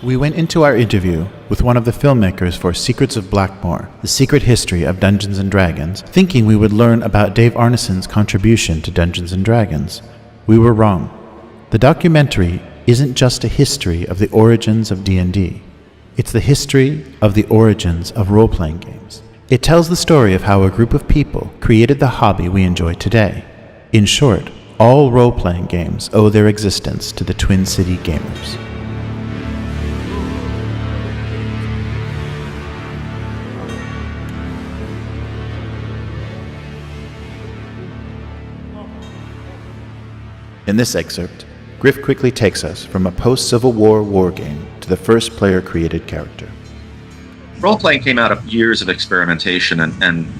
We went into our interview with one of the filmmakers for Secrets of Blackmoor, the secret history of Dungeons & Dragons, thinking we would learn about Dave Arneson's contribution to Dungeons & Dragons. We were wrong. The documentary isn't just a history of the origins of D&D. It's the history of the origins of role-playing games. It tells the story of how a group of people created the hobby we enjoy today. In short, all role-playing games owe their existence to the Twin City gamers. In this excerpt, Griff quickly takes us from a post-Civil War wargame to the first player-created character. Role-playing came out of years of experimentation, and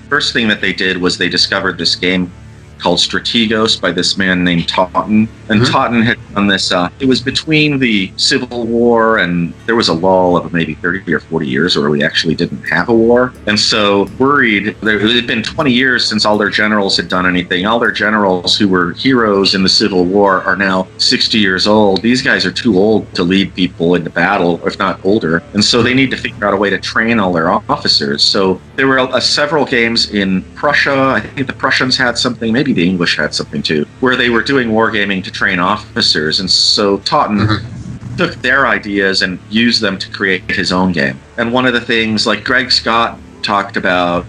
first thing that they did was they discovered this game called Strategos by this man named Totten. And Totten had done this, it was between the Civil War and there was a lull of maybe 30 or 40 years where we actually didn't have a war. And so worried, it had been 20 years since all their generals had done anything. All their generals who were heroes in the Civil War are now 60 years old. These guys are too old to lead people into battle, if not older. And so they need to figure out a way to train all their officers. So there were several games in Prussia. I think the Prussians had something, maybe the English had something too, where they were doing wargaming to train officers. And so Totten took their ideas and used them to create his own game. And one of the things, like Greg Scott talked about,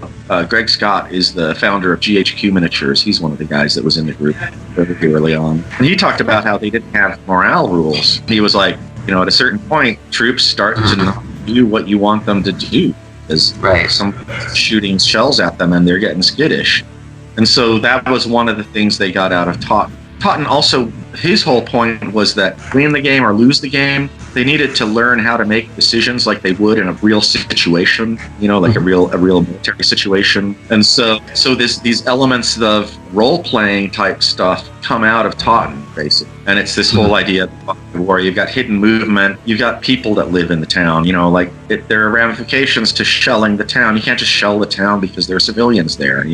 Greg Scott is the founder of GHQ Miniatures. He's one of the guys that was in the group very early on. And he talked about how they didn't have morale rules. He was like, at a certain point, troops start to not do what you want them to do. Is some shooting shells at them and they're getting skittish. And so that was one of the things they got out of Totten. Totten also, his whole point was that win the game or lose the game, they needed to learn how to make decisions like they would in a real situation, like a real military situation. And so these elements of role-playing type stuff come out of Totten, basically. And it's this whole idea of war. You've got hidden movement. You've got people that live in the town. There are ramifications to shelling the town. You can't just shell the town because there are civilians there,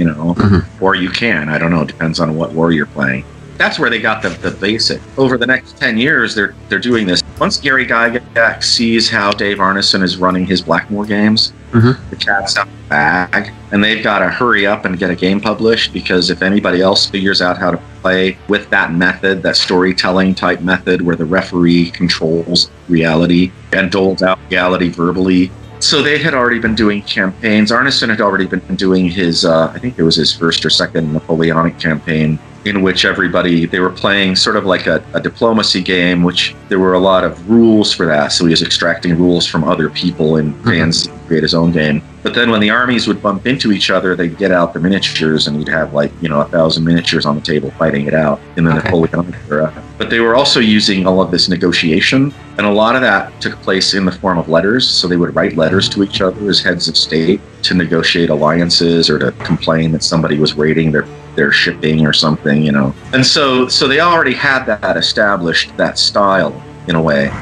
or you can. I don't know. It depends on what war you're playing. That's where they got the basic. Over the next 10 years, they're doing this. Once Gary Gygax sees how Dave Arneson is running his Blackmoor games, the cat's out of the bag, and they've got to hurry up and get a game published, because if anybody else figures out how to play with that method, that storytelling type method where the referee controls reality and doles out reality verbally. So they had already been doing campaigns. Arneson had already been doing his, I think it was his first or second Napoleonic campaign, in which they were playing sort of like a diplomacy game, which there were a lot of rules for that. So he was extracting rules from other people and fans to create his own game. But then when the armies would bump into each other, they'd get out the miniatures and you'd have 1,000 miniatures on the table fighting it out in the Napoleonic era. But they were also using all of this negotiation, and a lot of that took place in the form of letters. So they would write letters to each other as heads of state to negotiate alliances or to complain that somebody was raiding their shipping or something, And so they already had that established, that style in a way.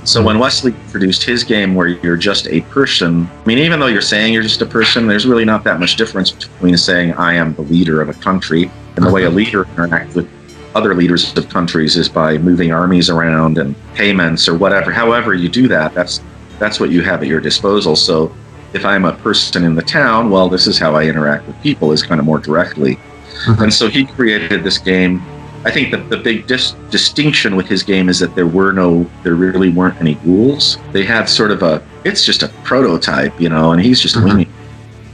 So when Wesley produced his game where you're just a person, even though you're saying you're just a person, there's really not that much difference between saying I am the leader of a country, and the way a leader interacts with other leaders of countries is by moving armies around and payments or whatever. However you do that, that's what you have at your disposal. So if I'm a person in the town, well, this is how I interact with people, is kind of more directly. And so he created this game. I think the big distinction with his game is that there really weren't any rules. They had sort of it's just a prototype, and he's just winging.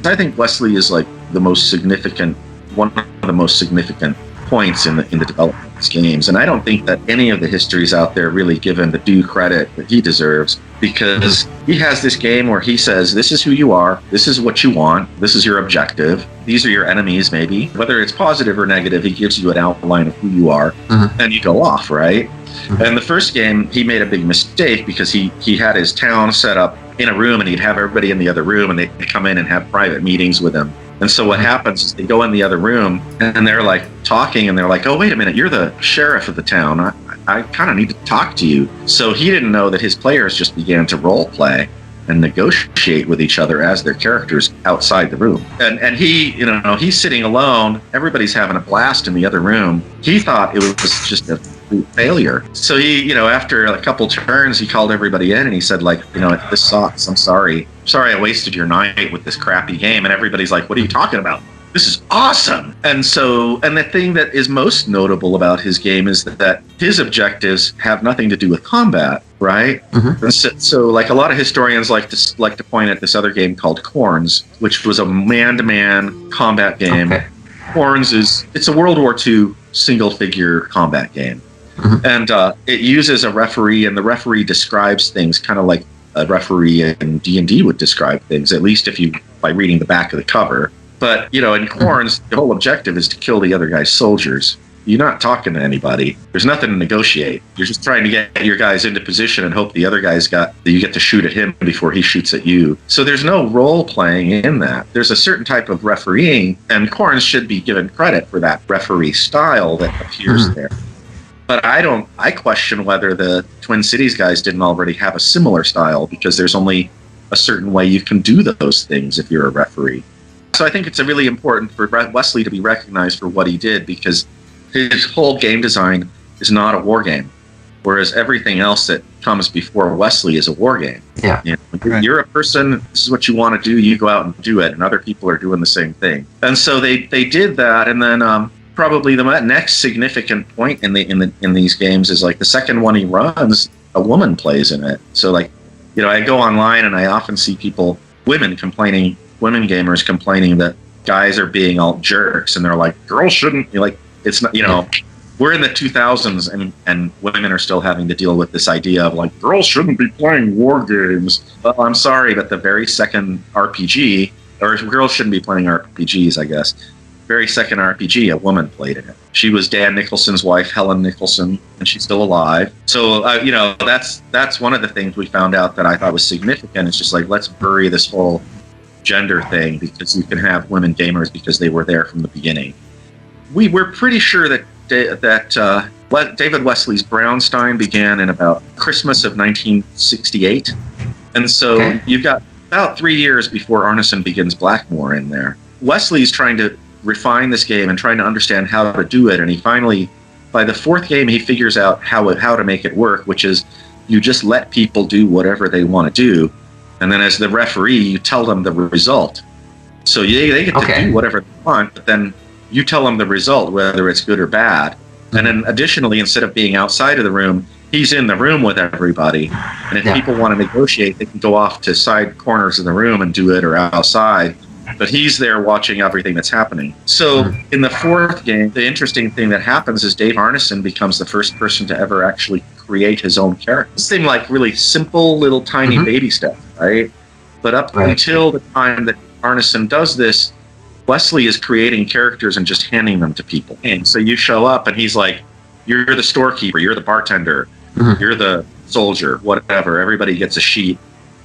I think Wesley is like one of the most significant points in the development of his games. And I don't think that any of the histories out there really give him the due credit that he deserves, because he has this game where he says, this is who you are, this is what you want, this is your objective, these are your enemies maybe. Whether it's positive or negative, he gives you an outline of who you are, and you go off, right? And the first game, he made a big mistake because he had his town set up in a room, and he'd have everybody in the other room, and they'd come in and have private meetings with him. And so what happens is they go in the other room and they're like talking, and they're like, oh, wait a minute, you're the sheriff of the town. I kind of need to talk to you. So he didn't know that his players just began to role play and negotiate with each other as their characters outside the room. And he, he's sitting alone. Everybody's having a blast in the other room. He thought it was just complete failure. So he, after a couple turns, he called everybody in and he said, like, this sucks. I'm sorry. Sorry I wasted your night with this crappy game. And everybody's like, what are you talking about? This is awesome. And the thing that is most notable about his game is that his objectives have nothing to do with combat, right? Mm-hmm. So like a lot of historians like to point at this other game called Corns, which was a man-to-man combat game. Okay. Corns it's a World War II single-figure combat game. Mm-hmm. And it uses a referee, and the referee describes things kind of like a referee in D&D would describe things, at least by reading the back of the cover. But, in Corns, the whole objective is to kill the other guy's soldiers. You're not talking to anybody. There's nothing to negotiate. You're just trying to get your guys into position and hope the other guy's you get to shoot at him before he shoots at you. So there's no role playing in that. There's a certain type of refereeing, and Corns should be given credit for that referee style that appears there. But I question whether the Twin Cities guys didn't already have a similar style, because there's only a certain way you can do those things if you're a referee. So I think it's really important for Wesley to be recognized for what he did, because his whole game design is not a war game, whereas everything else that comes before Wesley is a war game. Yeah. You're a person, this is what you want to do, you go out and do it, and other people are doing the same thing. And so they did that, and then probably the next significant point in these games is like the second one he runs, a woman plays in it. So like, I go online and I often see women gamers complaining that guys are being all jerks, and they're like, girls shouldn't, it's not, we're in the 2000s and women are still having to deal with this idea of like, girls shouldn't be playing war games. Well, I'm sorry, but the very second RPG, or girls shouldn't be playing RPGs, I guess. Very second RPG, a woman played in it. She was Dan Nicholson's wife, Helen Nicholson, and she's still alive. So, that's one of the things we found out that I thought was significant. It's just like, let's bury this whole gender thing, because you can have women gamers because they were there from the beginning. We were pretty sure that David Wesley's Brownstein began in about Christmas of 1968, and so you've got about 3 years before Arneson begins Blackmoor in there. Wesley's trying to refine this game and trying to understand how to do it, and he finally, by the fourth game, he figures out how to make it work, which is you just let people do whatever they want to do. And then as the referee, you tell them the result. So they get to do whatever they want, but then you tell them the result, whether it's good or bad. And then additionally, instead of being outside of the room, he's in the room with everybody. And if people want to negotiate, they can go off to side corners of the room and do it, or outside. But he's there watching everything that's happening. So in the fourth game, the interesting thing that happens is Dave Arneson becomes the first person to ever actually create his own character. It seemed like really simple, little tiny baby steps, right? But up until the time that Arneson does this, Wesley is creating characters and just handing them to people. And so you show up and he's like, you're the storekeeper, you're the bartender, you're the soldier, whatever. Everybody gets a sheet.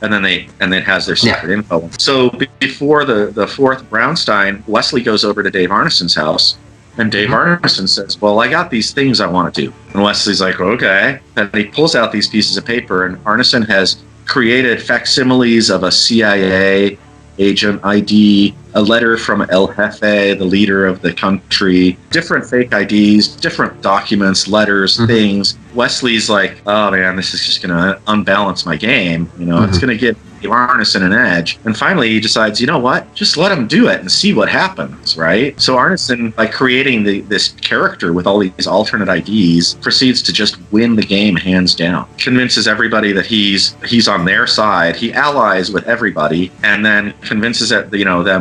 And then it has their secret info. So before the fourth Brownstein, Wesley goes over to Dave Arneson's house, and Dave Arneson says, well, I got these things I want to do. And Wesley's like, okay. And he pulls out these pieces of paper, and Arneson has created facsimiles of a CIA agent ID, a letter from El Jefe, the leader of the country, different fake IDs, different documents, letters, things. Wesley's like, oh man, this is just going to unbalance my game. It's going to give Arneson an edge. And finally he decides, you know what? Just let him do it and see what happens, right? So Arneson, by creating this character with all these alternate IDs, proceeds to just win the game hands down. Convinces everybody that he's on their side. He allies with everybody, and then convinces them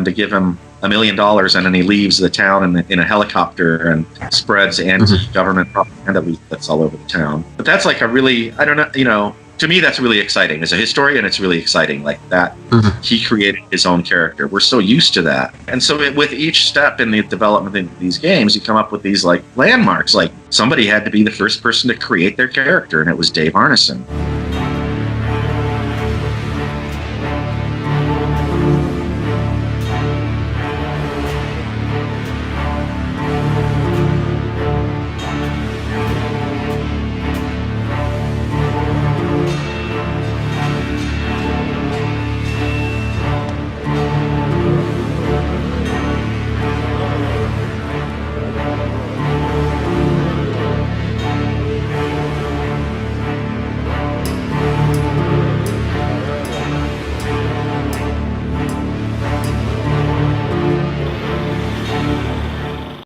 to give him $1 million, and then he leaves the town in a helicopter and spreads anti-government propaganda that's all over the town. But that's like a really, I don't know, to me that's really exciting. As a historian, it's really exciting like that. He created his own character. We're so used to that. And so with each step in the development of these games, you come up with these like landmarks. Like somebody had to be the first person to create their character, and it was Dave Arneson.